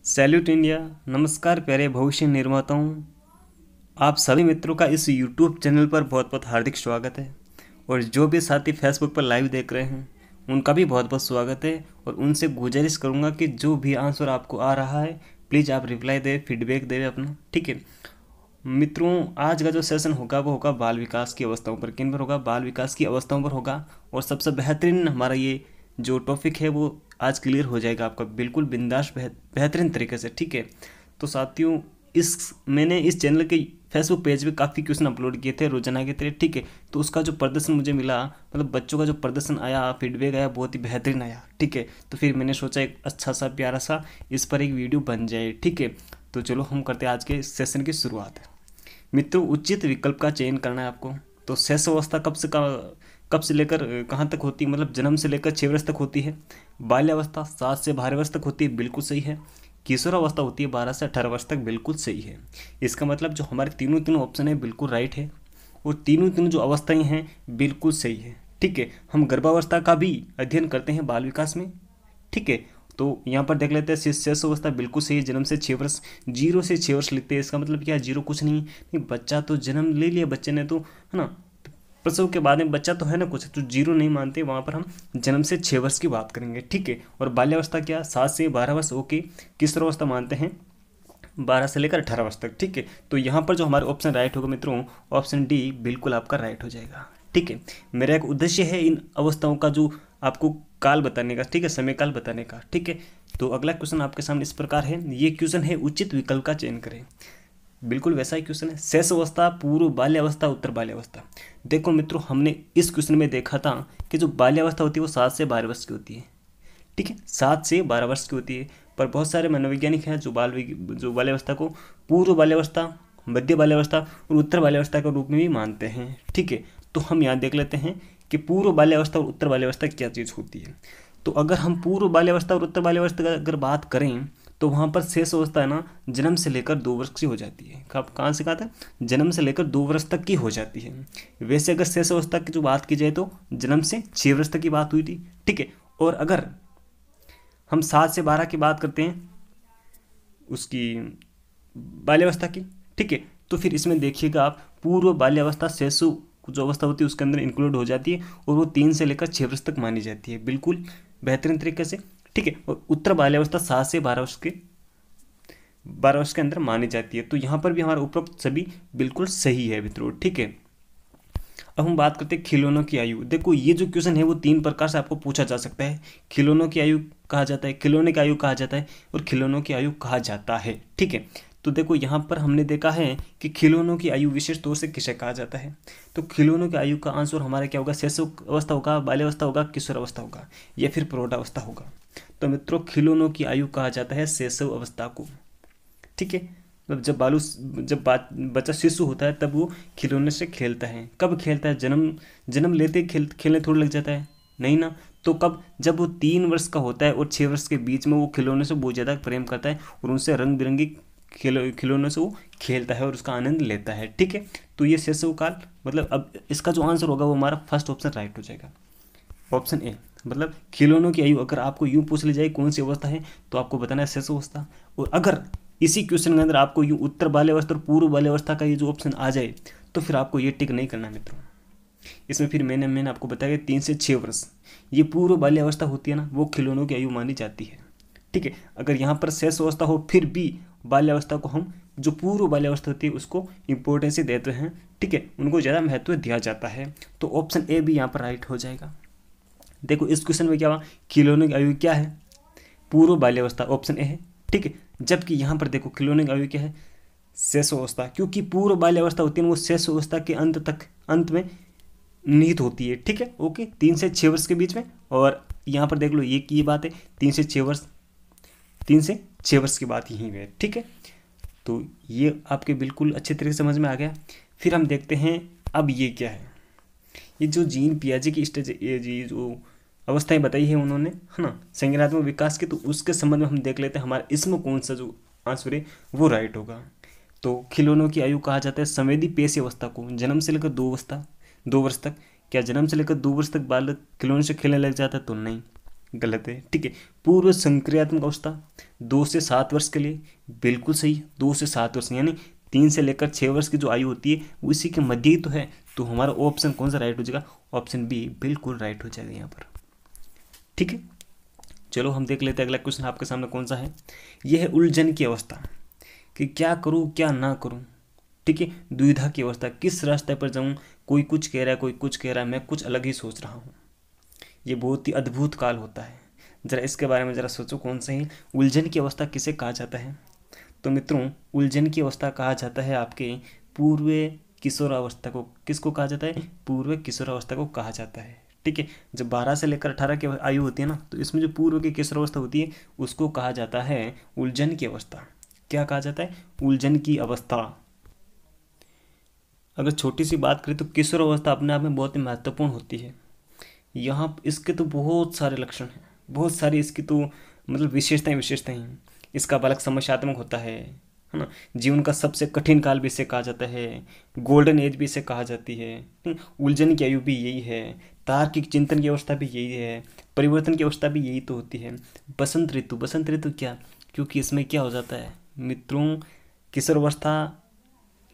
Salute India. नमस्कार प्यारे भविष्य निर्माताओं। आप सभी मित्रों का इस यूट्यूब चैनल पर बहुत बहुत हार्दिक स्वागत है। और जो भी साथी फेसबुक पर लाइव देख रहे हैं उनका भी बहुत बहुत स्वागत है। और उनसे गुजारिश करूंगा कि जो भी आंसर आपको आ रहा है प्लीज़ आप रिप्लाई दें, फीडबैक दें अपना, ठीक है मित्रों। आज का जो सेशन होगा वो होगा बाल विकास की अवस्थाओं पर। किन पर होगा? बाल विकास की अवस्थाओं पर होगा। और सबसे बेहतरीन हमारा ये जो टॉपिक है वो आज क्लियर हो जाएगा आपका बिल्कुल बिंदास बेहतरीन तरीके से, ठीक है। तो साथियों, मैंने इस चैनल के फेसबुक पेज पे काफ़ी क्वेश्चन अपलोड किए थे रोजाना के तरह, ठीक है। तो उसका जो प्रदर्शन मुझे मिला, मतलब बच्चों का जो प्रदर्शन आया, फीडबैक आया, बहुत ही बेहतरीन आया, ठीक है। तो फिर मैंने सोचा एक अच्छा सा प्यारा सा इस पर एक वीडियो बन जाए, ठीक है। तो चलो हम करते हैं आज के सेशन की शुरुआत। मित्रों, उचित विकल्प का चयन करना है आपको। तो शेष अवस्था कब से लेकर कहाँ तक होती है? मतलब जन्म से लेकर 6 वर्ष तक होती है। बाल्यावस्था 7 से 12 वर्ष तक होती है, बिल्कुल सही है। किशोरावस्था होती है 12 से 18 वर्ष तक, बिल्कुल सही है। इसका मतलब जो हमारे तीनों ऑप्शन है बिल्कुल राइट है। और तीनों जो अवस्थाएं हैं बिल्कुल सही है, ठीक है। हम गर्भावस्था का भी अध्ययन करते हैं बाल विकास में, ठीक है। तो यहाँ पर देख लेते हैं शेष अवस्था बिल्कुल सही है। जन्म से 6 वर्ष, 0 से 6 वर्ष लिखते हैं। इसका मतलब क्या है? 0 कुछ नहीं, बच्चा तो जन्म ले लिया बच्चे ने, तो है ना, प्रसव के बाद में बच्चा तो है ना कुछ, तो 0 नहीं मानते वहाँ पर। हम जन्म से 6 वर्ष की बात करेंगे, ठीक है। और बाल्यावस्था क्या? 7 से 12 वर्ष, ओके। किशोरावस्था मानते हैं 12 से लेकर 18 वर्ष तक, ठीक है। तो यहाँ पर जो हमारे ऑप्शन राइट होगा मित्रों, ऑप्शन डी बिल्कुल आपका राइट हो जाएगा, ठीक है। मेरा एक उद्देश्य है इन अवस्थाओं का जो आपको काल बताने का, ठीक है, समय काल बताने का, ठीक है। तो अगला क्वेश्चन आपके सामने इस प्रकार है। ये क्वेश्चन है उचित विकल्प का चयन करें। बिल्कुल वैसा ही क्वेश्चन है। शेष अवस्था, पूर्व बाल्यावस्था, उत्तर बाल्यावस्था। देखो मित्रों, हमने इस क्वेश्चन में देखा था कि जो बाल्यावस्था होती है वो 7 से 12 वर्ष की होती है, ठीक है, 7 से 12 वर्ष की होती है। पर बहुत सारे मनोवैज्ञानिक हैं जो बाल्यावस्था को पूर्व बाल्यावस्था, मध्य बाल्यावस्था और उत्तर बाल्यावस्था के रूप में भी मानते हैं, ठीक है। तो हम यहाँ देख लेते हैं कि पूर्व बाल्यावस्था और उत्तर बाल्यावस्था क्या चीज़ होती है। तो अगर हम पूर्व बाल्यावस्था और उत्तर बाल्यावस्था की अगर बात करें तो वहाँ पर शेष अवस्था है ना, जन्म से लेकर 2 वर्ष की हो जाती है। कहाँ से कहा था? जन्म से लेकर 2 वर्ष तक की हो जाती है। वैसे अगर शेष अवस्था की जो बात की जाए तो जन्म से 6 वर्ष तक की बात हुई थी, ठीक है। और अगर हम 7 से 12 की बात करते हैं उसकी बाल्यावस्था की, ठीक है, तो फिर इसमें देखिएगा आप, पूर्व बाल्यावस्था शिशु जो अवस्था होती है उसके अंदर इंक्लूड हो जाती है और वो 3 से लेकर 6 वर्ष तक मानी जाती है, बिल्कुल बेहतरीन तरीके से, ठीक है। और उत्तर बाल्यावस्था 7 से 12 वर्ष के अंदर मानी जाती है। तो यहाँ पर भी हमारा उपरोक्त सभी बिल्कुल सही है मित्रों, ठीक है। अब हम बात करते हैं खिलौनों की आयु। देखो ये जो क्वेश्चन है वो 3 प्रकार से आपको पूछा जा सकता है। खिलौनों की आयु कहा जाता है, खिलौने की आयु कहा जाता है और खिलौनों की आयु कहा जाता है, ठीक है। तो देखो यहाँ पर हमने देखा है कि खिलौनों की आयु विशेष तौर से किसे कहा जाता है। तो खिलौनों की आयु का आंसर हमारा क्या होगा? शैशव अवस्था होगा, बाल्यावस्था होगा, किशोर अवस्था होगा या फिर प्रौढ़ावस्था होगा। तो मित्रों, खिलौनों की आयु कहा जाता है शैशव अवस्था को, ठीक है। मतलब बच्चा शिशु होता है तब वो खिलौने से खेलता है। कब खेलता है? जन्म लेते खेलने थोड़ा लग जाता है, नहीं ना। तो कब? जब वो 3 वर्ष का होता है और 6 वर्ष के बीच में वो खिलौने से बहुत ज़्यादा प्रेम करता है और उनसे रंग बिरंगी खिलौनों से वो खेलता है और उसका आनंद लेता है, ठीक है। तो ये शैशव काल, मतलब अब इसका जो आंसर होगा वो हमारा फर्स्ट ऑप्शन राइट हो जाएगा, ऑप्शन ए। मतलब खिलौनों की आयु अगर आपको यूँ पूछ ली जाए कौन सी अवस्था है तो आपको बताना है शैशव अवस्था। और अगर इसी क्वेश्चन के अंदर आपको यूँ उत्तर बाल्यावस्था और पूर्व बाल्यावस्था का ये जो ऑप्शन आ जाए तो फिर आपको ये टिक नहीं करना मित्रों। इसमें फिर मैंने आपको बताया 3 से 6 वर्ष ये पूर्व बाल्यावस्था होती है ना, वो खिलौनों की आयु मानी जाती है, ठीक है। अगर यहाँ पर शेष अवस्था हो फिर भी बाल्यावस्था को हम जो पूर्व बाल्यावस्था होती है उसको इंपॉर्टेंस देते हैं, ठीक है, उनको ज़्यादा महत्व दिया जाता है। तो ऑप्शन ए भी यहाँ पर राइट हो जाएगा। देखो इस क्वेश्चन में क्या हुआ, खिलौने की आयु क्या है? पूर्व बाल्यावस्था, ऑप्शन ए है, ठीक है। जबकि यहाँ पर देखो खिलौने की आयु क्या है? शैशवावस्था, क्योंकि पूर्व बाल्यावस्था होती है वो शैशवावस्था के अंत में निहित होती है, ठीक है, ओके, 3 से 6 वर्ष के बीच में। और यहाँ पर देख लो ये बात है 3 से 6 वर्ष, 3 से 6 वर्ष की बात यहीं है, ठीक है। तो ये आपके बिल्कुल अच्छे तरीके से समझ में आ गया। फिर हम देखते हैं अब ये क्या है। ये जो जीन पियाजे की स्टेज, ये जो अवस्थाएं बताई है उन्होंने, है ना, संज्ञानात्मक विकास के, तो उसके संबंध में हम देख लेते हैं हमारा इसमें कौन सा जो आंसर है वो राइट होगा। तो खिलौनों की आयु कहा जाता है संवेदी पेशी अवस्था को, जन्म से लेकर 2 वर्ष तक। क्या जन्म से लेकर 2 वर्ष तक बालक खिलौने से खेलने लग जाता है? तो नहीं, गलत है। ठीक है, पूर्व संक्रियात्मक अवस्था 2 से 7 वर्ष के लिए बिल्कुल सही है। 2 से 7 वर्ष यानी 3 से लेकर 6 वर्ष की जो आयु होती है वो इसी के मध्य ही तो है। तो हमारा ऑप्शन कौन सा राइट हो जाएगा? ऑप्शन बी बिल्कुल राइट हो जाएगा यहाँ पर। ठीक है, चलो हम देख लेते हैं अगला क्वेश्चन आपके सामने कौन सा है। यह है उलझन की अवस्था कि क्या करूँ क्या ना करूँ। ठीक है, दुविधा की अवस्था, किस रास्ते पर जाऊँ, कोई कुछ कह रहा है कोई कुछ कह रहा है, मैं कुछ अलग ही सोच रहा हूँ। ये बहुत ही अद्भुत काल होता है। जरा इसके बारे में जरा सोचो कौन सा है। उलझन की अवस्था किसे कहा जाता है? तो मित्रों उलझन की अवस्था कहा जाता है आपके पूर्व किशोरावस्था को। किसको कहा जाता है? पूर्व किशोरावस्था को कहा जाता है। ठीक है, जब 12 से लेकर 18 की आयु होती है ना, तो इसमें जो पूर्व की किशोरावस्था होती है उसको कहा जाता है उलझन की अवस्था। क्या कहा जाता है? उलझन की अवस्था। अगर छोटी सी बात करें तो किशोरावस्था अपने आप में बहुत ही महत्वपूर्ण होती है। यहाँ इसके तो बहुत सारे लक्षण हैं, बहुत सारी इसकी तो मतलब विशेषताएं हैं। इसका बालक समस्यात्मक होता है ना। जीवन का सबसे कठिन काल भी इसे कहा जाता है, गोल्डन एज भी इसे कहा जाती है। उलझन की आयु भी यही है, तार्किक चिंतन की अवस्था भी यही है, परिवर्तन की अवस्था भी यही तो होती है। बसंत ऋतु क्या? क्योंकि इसमें क्या हो जाता है मित्रों, किशोरावस्था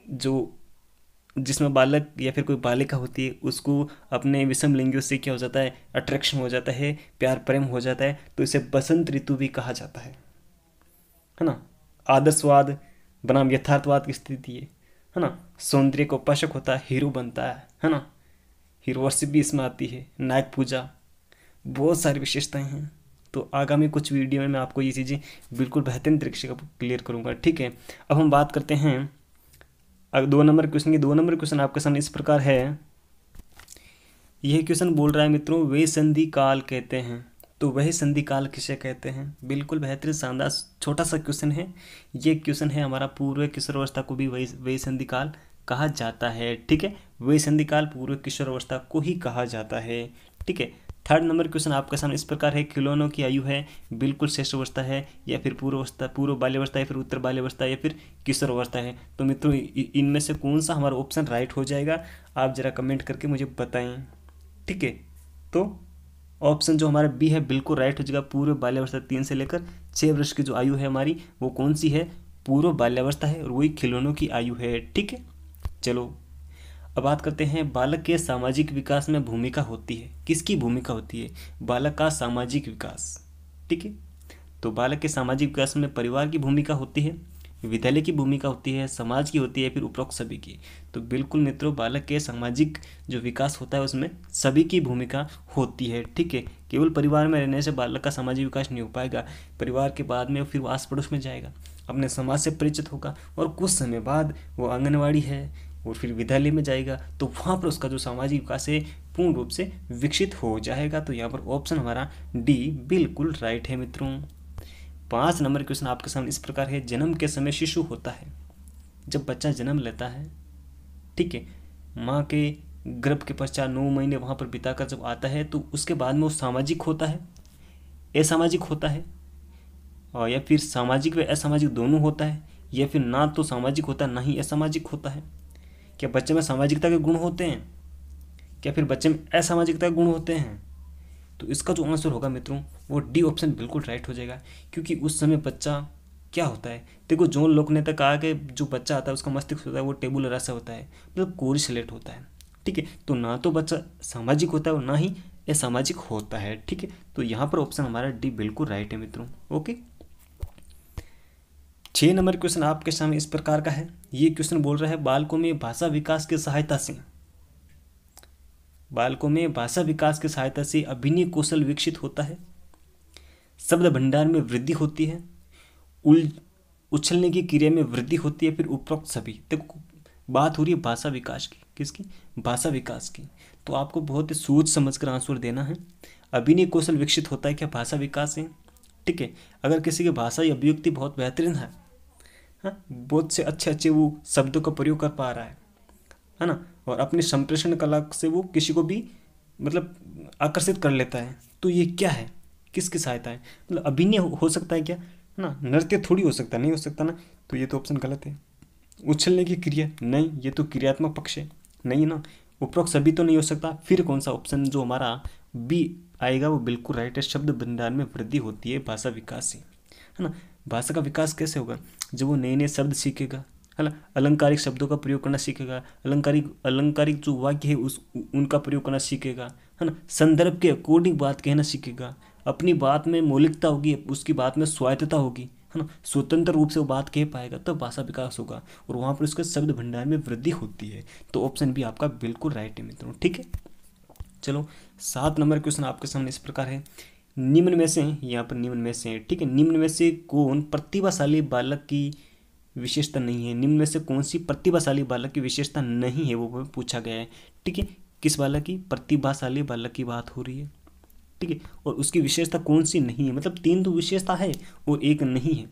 जो जिसमें बालक या फिर कोई बालिका होती है उसको अपने विषम लिंगियों से क्या हो जाता है? अट्रैक्शन हो जाता है, प्यार प्रेम हो जाता है, तो इसे बसंत ऋतु भी कहा जाता है ना। आदर्शवाद बनाम यथार्थवाद की स्थिति है ना। सौंदर्य को पशक होता है, हीरो बनता है ना। हीरो वर्शिप भी इसमें आती है, नायक पूजा, बहुत सारी विशेषताएं हैं। तो आगामी कुछ वीडियो में मैं आपको ये चीज़ें बिल्कुल बेहतरीन तरीके से क्लियर करूँगा। ठीक है, अब हम बात करते हैं अब 2 नंबर क्वेश्चन की। 2 नंबर क्वेश्चन आपके सामने इस प्रकार है। यह क्वेश्चन बोल रहा है मित्रों, वे संधि काल कहते हैं। तो वह संधि काल किसे कहते हैं? बिल्कुल बेहतरीन शानदार छोटा सा क्वेश्चन है। ये क्वेश्चन है हमारा पूर्व किशोरावस्था को भी वही संधि काल कहा जाता है। ठीक है, वही संधि काल पूर्व किशोरावस्था को ही कहा जाता है। ठीक है, 3rd नंबर क्वेश्चन आपके सामने इस प्रकार है। खिलौनों की आयु है बिल्कुल श्रेष्ठ अवस्था है या फिर पूर्व बाल्यावस्था या फिर उत्तर बाल्यावस्था या फिर किशोर अवस्था है। तो मित्रों इनमें से कौन सा हमारा ऑप्शन राइट हो जाएगा? आप जरा कमेंट करके मुझे बताएं। ठीक है, तो ऑप्शन जो हमारा बी है बिल्कुल राइट हो जाएगा। पूर्व बाल्यावस्था 3 से लेकर 6 वर्ष की जो आयु है हमारी वो कौन सी है? पूर्व बाल्यावस्था है और वही खिलौनों की आयु है। ठीक है, चलो अब बात करते हैं बालक के सामाजिक विकास में भूमिका होती है। किसकी भूमिका होती है? बालक का सामाजिक विकास। ठीक है, तो बालक के सामाजिक विकास में परिवार की भूमिका होती है, विद्यालय की भूमिका होती है, समाज की होती है, फिर उपरोक्त सभी की। तो बिल्कुल मित्रों बालक के सामाजिक जो विकास होता है उसमें सभी की भूमिका होती है। ठीक है, केवल परिवार में रहने से बालक का सामाजिक विकास नहीं हो पाएगा। परिवार के बाद में फिर वो आस पड़ोस में जाएगा, अपने समाज से परिचित होगा और कुछ समय बाद वो आंगनवाड़ी है और फिर विद्यालय में जाएगा, तो वहाँ पर उसका जो सामाजिक विकास है पूर्ण रूप से विकसित हो जाएगा। तो यहाँ पर ऑप्शन हमारा डी बिल्कुल राइट है मित्रों। 5 नंबर क्वेश्चन आपके सामने इस प्रकार है। जन्म के समय शिशु होता है, जब बच्चा जन्म लेता है, ठीक है, माँ के गर्भ के पश्चात 9 महीने वहाँ पर बिताकर जब आता है तो उसके बाद में वो सामाजिक होता है, असामाजिक होता है, और या फिर सामाजिक व असामाजिक दोनों होता है, या फिर ना तो सामाजिक होता है ना ही असामाजिक होता है। क्या बच्चे में सामाजिकता के गुण होते हैं? क्या फिर बच्चे में असामाजिकता के गुण होते हैं? तो इसका जो आंसर होगा मित्रों वो डी ऑप्शन बिल्कुल राइट हो जाएगा। क्योंकि उस समय बच्चा क्या होता है, देखो जॉन लोक ने तक कहा कि जो बच्चा आता है उसका मस्तिष्क होता है वो टेबुलर रसा होता है, मतलब कोरिलेट होता है। ठीक है, तो ना तो बच्चा सामाजिक होता है और ना ही असामाजिक होता है। ठीक है, तो यहाँ पर ऑप्शन हमारा डी बिल्कुल राइट है मित्रों। ओके, 6 नंबर क्वेश्चन आपके सामने इस प्रकार का है। ये क्वेश्चन बोल रहा है बालकों में भाषा विकास की सहायता से अभिनय कौशल विकसित होता है, शब्द भंडार में वृद्धि होती है, उछलने की क्रिया में वृद्धि होती है, फिर उपरोक्त सभी। देखो बात हो रही है भाषा विकास की, किसकी? भाषा विकास की। तो आपको बहुत ही सोच समझ कर आंसर देना है। अभिनय कौशल विकसित होता है, क्या भाषा विकास है? ठीक है, अगर किसी की भाषा या अभिव्यक्ति बहुत बेहतरीन है, हाँ, बहुत से अच्छे वो शब्दों का प्रयोग कर पा रहा है ना, और अपनी संप्रेषण कला से वो किसी को भी मतलब आकर्षित कर लेता है, तो ये क्या है? किसकी सहायता है? मतलब अभिनय हो सकता है क्या, है ना, नृत्य थोड़ी हो सकता, नहीं हो सकता ना, तो ये तो ऑप्शन गलत है। उछलने की क्रिया नहीं, ये तो क्रियात्मक पक्ष है, नहीं ना। उपरोक्त सभी तो नहीं हो सकता, फिर कौन सा ऑप्शन जो हमारा बी आएगा वो बिल्कुल राइट है। शब्द भंडार में वृद्धि होती है भाषा विकास से, है ना। भाषा का विकास कैसे होगा? जब वो नए नए शब्द सीखेगा, है ना, अलंकारिक शब्दों का प्रयोग करना सीखेगा, अलंकारिक अलंकारिक जो वाक्य है उस उनका प्रयोग करना सीखेगा, है ना, संदर्भ के अकॉर्डिंग बात कहना सीखेगा, अपनी बात में मौलिकता होगी, उसकी बात में स्वायत्तता होगी, है ना, स्वतंत्र रूप से वो बात कह पाएगा, तब भाषा विकास होगा और वहाँ पर उसके शब्द भंडार में वृद्धि होती है। तो ऑप्शन बी आपका बिल्कुल राइट है मित्रों, ठीक है। चलो 7 नंबर क्वेश्चन आपके सामने इस प्रकार है, निम्न में से, यहाँ पर निम्न में से, ठीक है, निम्न में से कौन प्रतिभाशाली बालक की विशेषता नहीं है? निम्न में से कौन सी प्रतिभाशाली बालक की विशेषता नहीं है वो पूछा गया है, ठीक है। किस बालक की? प्रतिभाशाली बालक की बात हो रही है, ठीक है। और उसकी विशेषता कौन सी नहीं है, मतलब 3 तो विशेषता है और 1 नहीं है।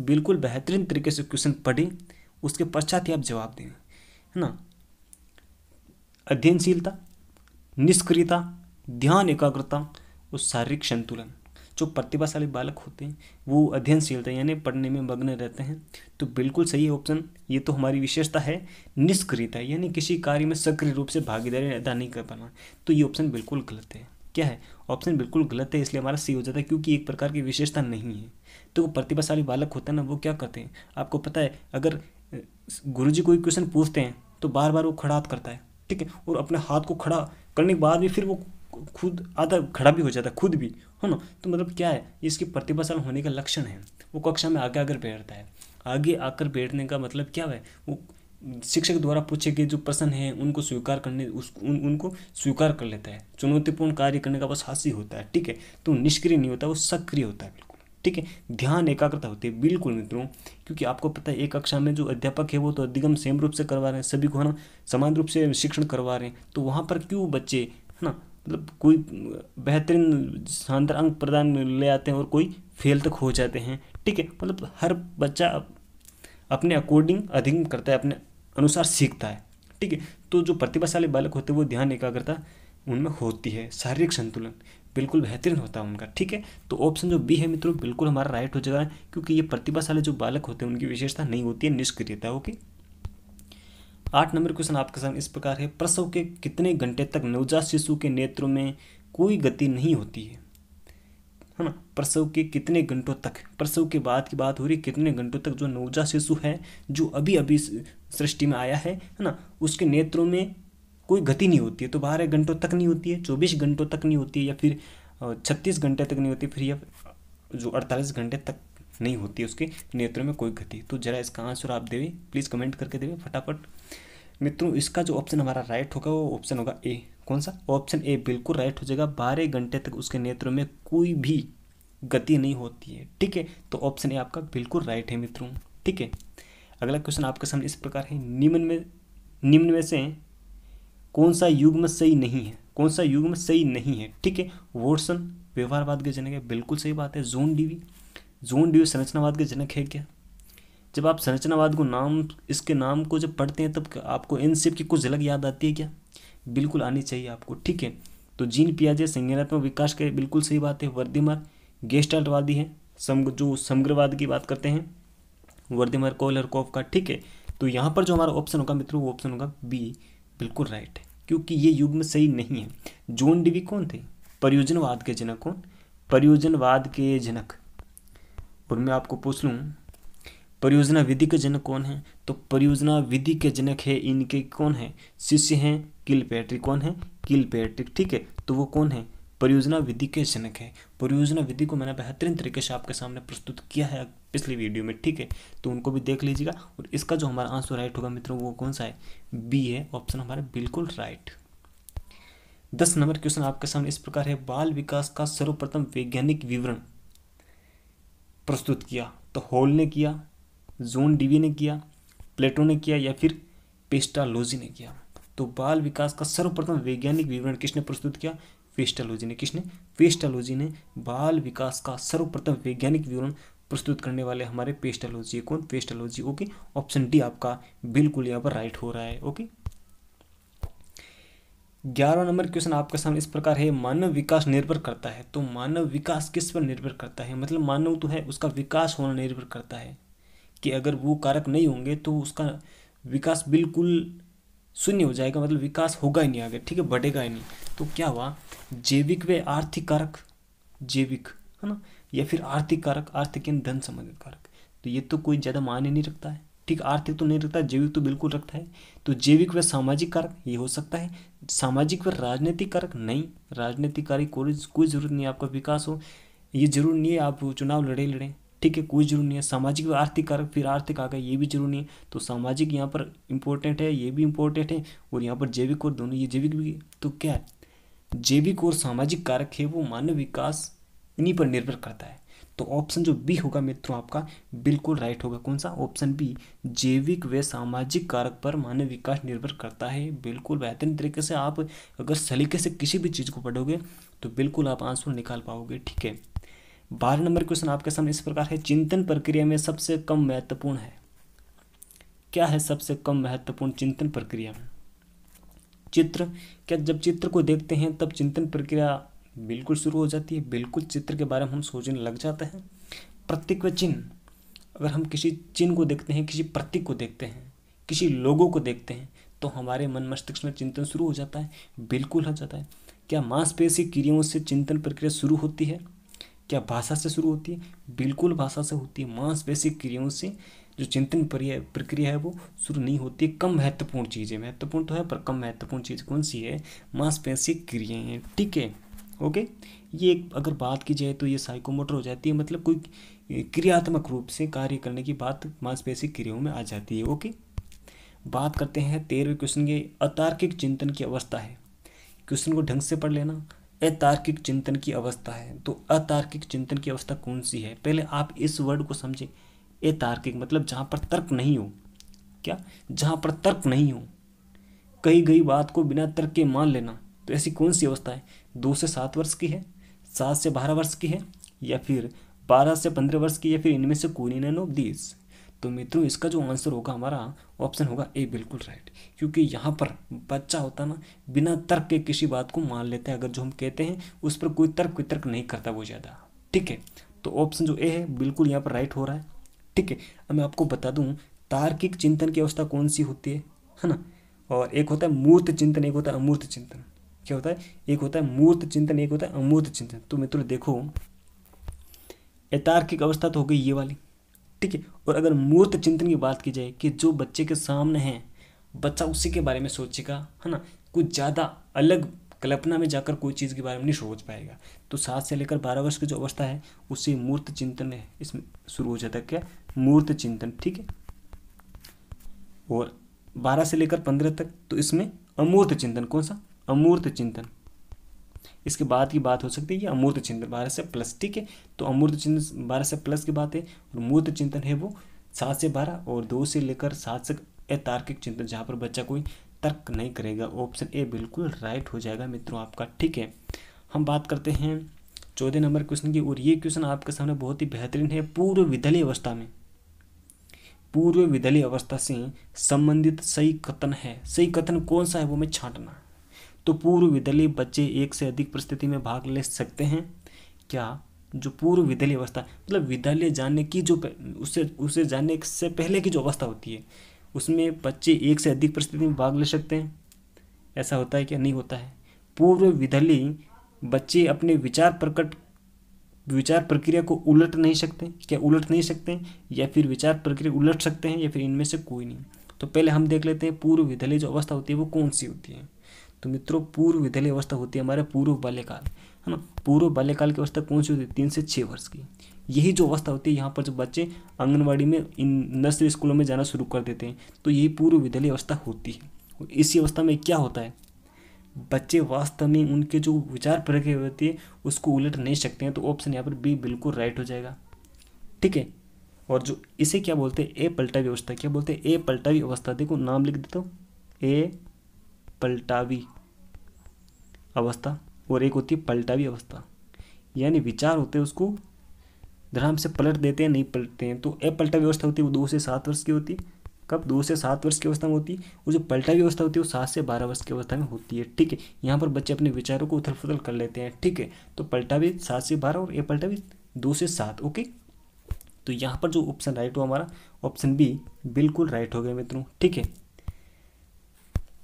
बिल्कुल बेहतरीन तरीके से क्वेश्चन पढ़ें, उसके पश्चात ही आप जवाब दें, है ना। अध्ययनशीलता, निष्क्रियता, ध्यान एकाग्रता और शारीरिक संतुलन। जो प्रतिभाशाली बालक होते हैं वो अध्ययनशीलता यानी पढ़ने में मग्न रहते हैं, तो बिल्कुल सही ऑप्शन। ये तो हमारी विशेषता है। निष्क्रियता यानी किसी कार्य में सक्रिय रूप से भागीदारी अदा नहीं कर पाना, तो ये ऑप्शन बिल्कुल गलत है। क्या है? ऑप्शन बिल्कुल गलत है, इसलिए हमारा सी हो जाता है, क्योंकि एक प्रकार की विशेषता नहीं है। तो वो प्रतिभाशाली बालक होता है ना, वो क्या करते हैं आपको पता है? अगर गुरुजी कोई क्वेश्चन पूछते हैं तो बार बार वो खड़ा हाथ करता है, ठीक है, और अपने हाथ को खड़ा करने के बाद भी फिर वो खुद आधा खड़ा भी हो जाता है, खुद भी, है ना। तो मतलब क्या है, इसकी प्रतिभाशाली होने का लक्षण है। वो कक्षा में आगे आकर बैठता है। आगे आकर बैठने का मतलब क्या है? वो शिक्षक द्वारा पूछे गए जो प्रश्न हैं उनको स्वीकार करने उनको स्वीकार कर लेता है। चुनौतीपूर्ण कार्य करने का बस हासिल होता है, ठीक है। तो निष्क्रिय नहीं होता, वो सक्रिय होता है, बिल्कुल, ठीक है। ध्यान एकाग्रता होती है, बिल्कुल मित्रों, क्योंकि आपको पता है एक कक्षा में जो अध्यापक है वो तो अधिगम सेम रूप से करवा रहे हैं, सभी को, है ना, समान रूप से शिक्षण करवा रहे हैं। तो वहाँ पर क्यों बच्चे, है ना, मतलब कोई बेहतरीन शानदार अंक प्रदान ले आते हैं और कोई फेल तक हो जाते हैं, ठीक है। मतलब हर बच्चा अपने अकॉर्डिंग अधिगम करता है, अपने अनुसार सीखता है, ठीक है। तो जो प्रतिभाशाली बालक होते हैं वो ध्यान एकाग्रता उनमें होती है, शारीरिक संतुलन बिल्कुल बेहतरीन होता है उनका, ठीक है। तो ऑप्शन जो बी है मित्रों बिल्कुल हमारा राइट हो जाएगा, क्योंकि ये प्रतिभाशाली जो बालक होते हैं उनकी विशेषता नहीं होती है, निष्क्रियता। ओके। 8 नंबर क्वेश्चन आपके सामने इस प्रकार है, प्रसव के कितने घंटे तक नवजात शिशु के नेत्रों में कोई गति नहीं होती है ना। प्रसव के कितने घंटों तक, प्रसव के बाद की बात हो रही, कितने घंटों तक जो नवजात शिशु है जो अभी अभी सृष्टि में आया है ना, उसके नेत्रों में कोई गति नहीं होती है। तो 12 घंटों तक नहीं होती है, 24 घंटों तक नहीं होती है, या फिर 36 घंटे तक नहीं होती, फिर या जो 48 घंटे तक नहीं होती है उसके नेत्रों में कोई गति। तो जरा इसका आंसर आप देवे, प्लीज़ कमेंट करके देवे फटाफट मित्रों। इसका जो ऑप्शन हमारा राइट होगा वो ऑप्शन होगा ए। कौन सा? ऑप्शन ए बिल्कुल राइट हो जाएगा। 12 घंटे तक उसके नेत्रों में कोई भी गति नहीं होती है, ठीक है। तो ऑप्शन ए आपका बिल्कुल राइट है मित्रों, ठीक है। अगला क्वेश्चन आपके सामने इस प्रकार है, निम्न में से कौन सा युग्म सही नहीं है? कौन सा युग्म सही नहीं है, ठीक है। वॉटसन व्यवहारवाद के जनक है, बिल्कुल सही बात है। जॉन डीवी संरचनावाद के जनक है क्या? जब आप संरचनावाद को इसके नाम को जब पढ़ते हैं तब आपको एनसेप की कुछ झलक याद आती है क्या? बिल्कुल आनी चाहिए आपको, ठीक है। तो जीन पियाजे संज्ञानात्मक विकास के, बिल्कुल सही बात है। वर्दिमर गेस्टाल्टवादी है, जो समग्रवाद की बात करते हैं, वर्दिमर कोलरकोफ का, ठीक है। तो यहाँ पर जो हमारा ऑप्शन होगा मित्रों वो ऑप्शन होगा बी, बिल्कुल राइट है, क्योंकि ये युग्म सही नहीं है। जॉन डीवी कौन थे? परियोजनवाद के जनक। कौन? परियोजनवाद के जनक। और मैं आपको पूछ लूँ परियोजना विधि के जनक कौन है? तो परियोजना विधि के जनक है इनके कौन है? शिष्य हैं किलपैट्रिक। कौन है? किलपैट्रिक, ठीक है। तो वो कौन है? परियोजना विधि के जनक है। परियोजना विधि को मैंने बेहतरीन तरीके से आपके सामने प्रस्तुत किया है पिछली वीडियो में, ठीक है। तो उनको भी देख लीजिएगा। और इसका जो हमारा आंसर राइट होगा मित्रों वो कौन सा है? बी है, ऑप्शन हमारा बिल्कुल राइट। 10 नंबर क्वेश्चन आपके सामने इस प्रकार है, बाल विकास का सर्वप्रथम वैज्ञानिक विवरण प्रस्तुत किया? तो हॉल ने किया, जॉन डीवी ने किया, प्लेटो ने किया, या फिर पेस्टालोजी ने किया? तो बाल विकास का सर्वप्रथम वैज्ञानिक विवरण किसने प्रस्तुत किया? पेस्टालोजी ने। किसने? पेस्टालोजी ने बाल विकास का सर्वप्रथम वैज्ञानिक विवरण प्रस्तुत करने वाले हमारे पेस्टालोजी। कौन? पेस्टालोजी। ओके, ऑप्शन डी आपका बिल्कुल यहाँ पर राइट हो रहा है। ओके। 11 नंबर क्वेश्चन आपके सामने इस प्रकार है, मानव विकास निर्भर करता है? तो मानव विकास किस पर निर्भर करता है? मतलब मानव तो है, उसका विकास होना निर्भर करता है, कि अगर वो कारक नहीं होंगे तो उसका विकास बिल्कुल शून्य हो जाएगा, मतलब विकास होगा ही नहीं आगे, ठीक है, बढ़ेगा ही नहीं। तो क्या हुआ, जैविक व आर्थिक कारक, जैविक है ना, या फिर आर्थिक कारक, आर्थिक यानी धन संबंधित कारक, तो ये तो कोई ज़्यादा मायने नहीं रखता है, ठीक। आर्थिक तो नहीं रखता, जैविक तो बिल्कुल रखता है। तो जैविक व सामाजिक कारक ये हो सकता है, सामाजिक व राजनीतिक कारक नहीं, राजनीतिक कारक कोई जरूरत नहीं है आपका विकास हो, ये जरूरी नहीं है आप चुनाव लड़ें, ठीक है, कोई जरूरी नहीं है। सामाजिक व आर्थिक कारक, फिर आर्थिक आ गया, ये भी जरूरी नहीं है। तो सामाजिक यहाँ पर इम्पोर्टेंट है, ये भी इम्पोर्टेंट है, और यहाँ पर जैविक और दोनों, ये जैविक भी। तो क्या है, जैविक और सामाजिक कारक है वो मानव विकास इन्हीं पर निर्भर करता है। तो ऑप्शन जो बी होगा मित्रों आपका बिल्कुल राइट होगा। कौन सा, ऑप्शन बी, जैविक व सामाजिक कारक पर मानव विकास निर्भर करता है। बिल्कुल बेहतरीन तरीके से आप अगर सलीके से किसी भी चीज़ को पढ़ोगे तो बिल्कुल आप आंसर निकाल पाओगे, ठीक है। 12 नंबर क्वेश्चन आपके सामने इस प्रकार है, चिंतन प्रक्रिया में सबसे कम महत्वपूर्ण है। क्या है सबसे कम महत्वपूर्ण चिंतन प्रक्रिया में? चित्र। क्या जब चित्र को देखते हैं तब चिंतन प्रक्रिया बिल्कुल शुरू हो जाती है, बिल्कुल चित्र के बारे में हम सोचने लग जाते हैं। प्रतीक व चिन्ह, अगर हम किसी चिन्ह को देखते हैं, किसी प्रतीक को देखते हैं, किसी लोगों को देखते हैं, तो हमारे मन मस्तिष्क में चिंतन शुरू हो जाता है, बिल्कुल हो जाता है। क्या मांसपेशी क्रियाओं से चिंतन प्रक्रिया शुरू होती है? क्या भाषा से शुरू होती है? बिल्कुल भाषा से होती है। मांसपेशी क्रियाओं से जो चिंतन प्रक्रिया है वो शुरू नहीं होती। कम महत्वपूर्ण चीज़ है, महत्वपूर्ण तो है पर कम महत्वपूर्ण चीज़ कौन सी है? मांसपेशी क्रियाएं हैं, ठीक है, ओके। ये अगर बात की जाए तो ये साइकोमोटर हो जाती है, मतलब कोई क्रियात्मक रूप से कार्य करने की बात मांसपेशी क्रियाओं में आ जाती है, ओके। बात करते हैं 13वें क्वेश्चन की, अतार्किक चिंतन की अवस्था है। क्वेश्चन को ढंग से पढ़ लेना। अतार्किक चिंतन की अवस्था है, तो अतार्किक चिंतन की अवस्था कौन सी है? पहले आप इस वर्ड को समझें। अतार्किक मतलब जहाँ पर तर्क नहीं हो। क्या? जहाँ पर तर्क नहीं हो, कही गई बात को बिना तर्क के मान लेना। तो ऐसी कौन सी अवस्था है? 2 से 7 वर्ष की है, 7 से 12 वर्ष की है, या फिर 12 से 15 वर्ष की, या फिर इनमें से कोई नहीं ऑफ दिस। तो मित्रों इसका जो आंसर होगा हमारा ऑप्शन होगा ए, बिल्कुल राइट। क्योंकि यहाँ पर बच्चा होता ना बिना तर्क के किसी बात को मान लेता है, अगर जो हम कहते हैं उस पर कोई तर्क नहीं करता वो ज़्यादा, ठीक है। तो ऑप्शन जो ए है बिल्कुल यहाँ पर राइट हो रहा है, ठीक है। अब मैं आपको बता दूँ तार्किक चिंतन की अवस्था कौन सी होती है ना। और एक होता है मूर्त चिंतन, एक होता है अमूर्त चिंतन। क्या होता है? एक होता है मूर्त चिंतन, एक होता है अमूर्त चिंतन। तो मित्रों देखो, अतार्किक अवस्था तो हो गई ये वाली, ठीक है। और अगर मूर्त चिंतन की बात की जाए कि जो बच्चे के सामने है, बच्चा उसी के बारे में सोचेगा, है ना, कुछ ज़्यादा अलग कल्पना में जाकर कोई चीज़ के बारे में नहीं सोच पाएगा। तो 7 से लेकर 12 वर्ष की जो अवस्था है उससे मूर्त चिंतन है, इसमें शुरू हो जाता है। क्या? मूर्त चिंतन, ठीक है। और 12 से लेकर 15 तक तो इसमें अमूर्त चिंतन। कौन सा? अमूर्त चिंतन। इसके बाद की बात हो सकती है ये अमूर्त चिंतन 12 से प्लस, ठीक है। तो अमूर्त चिंतन 12 से प्लस की बात है, और मूर्त चिंतन है वो 7 से 12 और 2 से लेकर 7 तक अतार्किक चिंतन, जहाँ पर बच्चा कोई तर्क नहीं करेगा। ऑप्शन ए बिल्कुल राइट हो जाएगा मित्रों आपका, ठीक है। हम बात करते हैं 14 नंबर क्वेश्चन की, और ये क्वेश्चन आपके सामने बहुत ही बेहतरीन है। पूर्व विदलीय अवस्था में, पूर्व विदलीय अवस्था से संबंधित सही कथन है। सही कथन कौन सा है वो मैं छांटना। तो पूर्व विदलीय बच्चे एक से अधिक परिस्थिति में भाग ले सकते हैं। क्या? जो पूर्व विदलीय अवस्था मतलब विद्यालय जाने की जो उसे जाने से पहले की जो अवस्था होती है, उसमें बच्चे एक से अधिक परिस्थिति में भाग ले सकते हैं। ऐसा होता है क्या? नहीं होता है। पूर्व विदलीय बच्चे अपने विचार प्रक्रिया को उलट नहीं सकते। क्या उलट नहीं सकते? या फिर विचार प्रक्रिया उलट सकते हैं, या फिर इनमें से कोई नहीं। तो पहले हम देख लेते हैं पूर्व विदलीय जो अवस्था होती है वो कौन सी होती है। तो मित्रों पूर्व विदलीय अवस्था होती है हमारे पूर्व बाल्यकाल, है ना। पूर्व बाल्यकाल की अवस्था कौन सी होती है? 3 से 6 वर्ष की। यही जो अवस्था होती है यहाँ पर जो बच्चे आंगनवाड़ी में इन नर्सरी स्कूलों में जाना शुरू कर देते हैं, तो यही पूर्व विदलीय अवस्था होती है। और इसी अवस्था में क्या होता है, बच्चे वास्तव में उनके जो विचार प्रक्रिया होती है उसको उलट नहीं सकते हैं। तो ऑप्शन यहाँ पर बी बिल्कुल राइट हो जाएगा, ठीक है। और जो इसे क्या बोलते हैं? ए पलटावी अवस्था। क्या बोलते हैं? ए पलटावी अवस्था। देखो नाम लिख देता हूँ, ए पलटावी अवस्था, और एक होती है पलटावी अवस्था। यानी विचार होते हैं उसको धराम से पलट देते हैं, नहीं पलटते हैं। तो अपलटावी अवस्था होती है वो 2 से 7 वर्ष की होती है। कब? 2 से 7 वर्ष की अवस्था में होती है। वो जो पलटावी अवस्था होती है वो 7 से 12 वर्ष की अवस्था में होती है, ठीक है। यहाँ पर बच्चे अपने विचारों को उथल पुथल कर लेते हैं, ठीक है। तो पलटावी 7 से 12 और अपलटावी 2 से 7, ओके। तो यहाँ पर जो ऑप्शन राइट हो हमारा ऑप्शन बी बिल्कुल राइट हो गया मित्रों, ठीक है।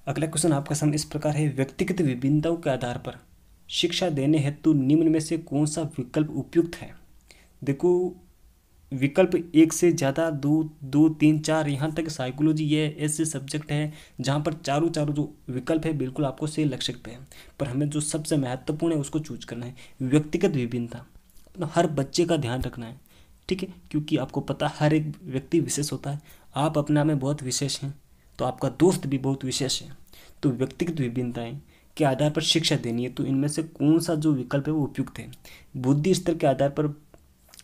अगला क्वेश्चन आपका सामने इस प्रकार है, व्यक्तिगत विभिन्नताओं के आधार पर शिक्षा देने हेतु निम्न में से कौन सा विकल्प उपयुक्त है। देखो, विकल्प एक से ज़्यादा, दो दो तीन चार, यहाँ तक साइकोलॉजी ये ऐसे सब्जेक्ट है जहाँ पर चारों चारों जो विकल्प है बिल्कुल आपको सही लग सकते हैं, पर हमें जो सबसे महत्वपूर्ण है उसको चूज करना है। व्यक्तिगत विभिन्नता मतलब हर बच्चे का ध्यान रखना है, ठीक है, क्योंकि आपको पता हर एक व्यक्ति विशेष होता है। आप अपना में बहुत विशेष हैं, तो आपका दोस्त भी बहुत विशेष है। तो व्यक्तिगत विभिन्नताएं के आधार पर शिक्षा देनी है, तो इनमें से कौन सा जो विकल्प है वो उपयुक्त है। बुद्धि स्तर के आधार पर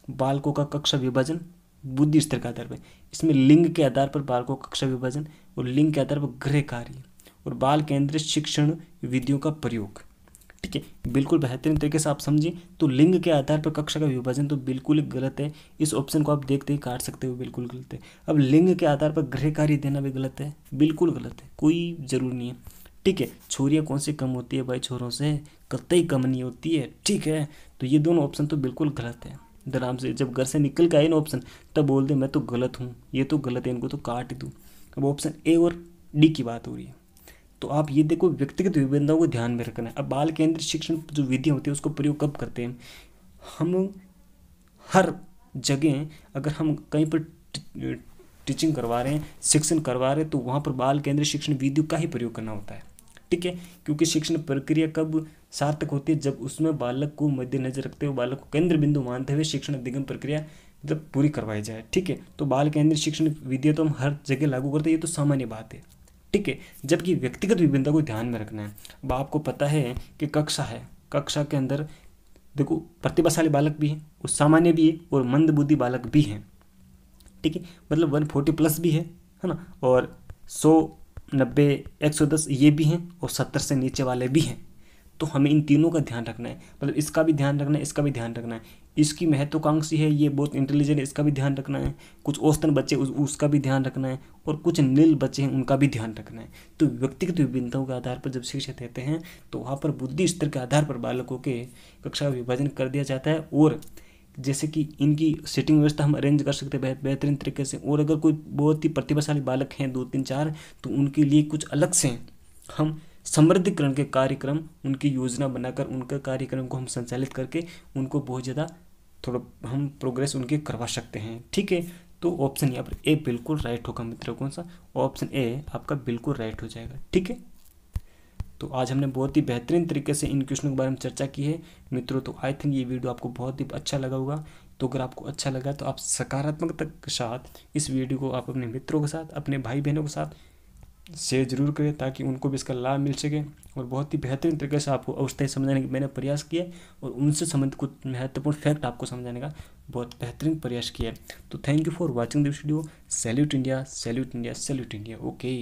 बालकों का कक्षा विभाजन, बुद्धि स्तर के आधार पर, इसमें लिंग के आधार पर बालकों का कक्षा विभाजन, और लिंग के आधार पर गृह कार्य, और बाल केंद्रित शिक्षण विधियों का प्रयोग, ठीक है। बिल्कुल बेहतरीन तरीके से आप समझिए। तो लिंग के आधार पर कक्षा का विभाजन तो बिल्कुल गलत है, इस ऑप्शन को आप देखते ही काट सकते हो, बिल्कुल गलत है। अब लिंग के आधार पर गृह कार्य देना भी गलत है, बिल्कुल गलत है, कोई जरूर नहीं है, ठीक है। छोरियाँ कौन सी कम होती है भाई छोरों से, कतई कम नहीं होती है, ठीक है। तो ये दोनों ऑप्शन तो बिल्कुल गलत है। आराम से जब घर से निकल के आए ना ऑप्शन, तब बोल दे मैं तो गलत हूँ, ये तो गलत है, इनको तो काट दूँ। अब ऑप्शन ए और डी की बात हो रही है। तो आप ये देखो, व्यक्तिगत विभिन्नताओं को ध्यान में रखना है। अब बाल केंद्रित शिक्षण जो विधि होती है उसको प्रयोग कब करते हैं हम, हर जगह अगर हम कहीं पर टीचिंग करवा रहे हैं, शिक्षण करवा रहे हैं, तो वहाँ पर बाल केंद्रित शिक्षण विधि का ही प्रयोग करना होता है, ठीक है। क्योंकि शिक्षण प्रक्रिया कब सार्थक होती है, जब उसमें बालक को मद्देनजर रखते हुए, बालक को केंद्र बिंदु मानते हुए शिक्षण अधिगम प्रक्रिया जब पूरी करवाई जाए, ठीक है। तो बाल केंद्रित शिक्षण विधि तो हम हर जगह लागू करते हैं, ये तो सामान्य बात है, ठीक है। जबकि व्यक्तिगत विभिन्नता को ध्यान में रखना है। अब आपको पता है कि कक्षा है, कक्षा के अंदर देखो प्रतिभाशाली बालक भी हैं, और सामान्य भी है, और मंदबुद्धि बालक भी हैं, ठीक है। मतलब 140 प्लस भी है ना, और 100, 90, 110 ये भी हैं, और 70 से नीचे वाले भी हैं। तो हमें इन तीनों का ध्यान रखना है, मतलब इसका भी ध्यान रखना है, इसका भी ध्यान रखना है। इसकी महत्वाकांक्षी है, ये बहुत इंटेलिजेंट है, इसका भी ध्यान रखना है। कुछ औसतन बच्चे उसका भी ध्यान रखना है, और कुछ नील बच्चे हैं उनका भी ध्यान रखना है। तो व्यक्तिगत विभिन्नताओं के आधार पर जब शिक्षा देते हैं तो वहाँ पर बुद्धि स्तर के आधार पर बालकों के कक्षा का विभाजन कर दिया जाता है, और जैसे कि इनकी सीटिंग व्यवस्था हम अरेंज कर सकते हैं बेहतरीन तरीके से। और अगर कोई बहुत ही प्रतिभाशाली बालक हैं 2, 3, 4, तो उनके लिए कुछ अलग से हम समृद्धिकरण के कार्यक्रम, उनकी योजना बनाकर उनका कार्यक्रम को हम संचालित करके उनको बहुत ज़्यादा थोड़ा हम प्रोग्रेस उनकी करवा सकते हैं, ठीक है। तो ऑप्शन यहाँ पर ए बिल्कुल राइट होगा मित्रों, कौन सा, ऑप्शन ए आपका बिल्कुल राइट हो जाएगा, ठीक है। तो आज हमने बहुत ही बेहतरीन तरीके से इन क्वेश्चनों के बारे में चर्चा की है मित्रों। तो आई थिंक ये वीडियो आपको बहुत ही अच्छा लगा होगा। तो अगर आपको अच्छा लगा तो आप सकारात्मकता के साथ इस वीडियो को आप अपने मित्रों के साथ, अपने भाई बहनों के साथ शेयर जरूर करें, ताकि उनको भी इसका लाभ मिल सके। और बहुत ही बेहतरीन तरीके से आपको अवस्थाएं समझाने की मैंने प्रयास किया, और उनसे संबंधित कुछ महत्वपूर्ण फैक्ट आपको समझाने का बहुत बेहतरीन प्रयास किया है। तो thank you for watching this video. Salute India, salute India, salute India. Okay.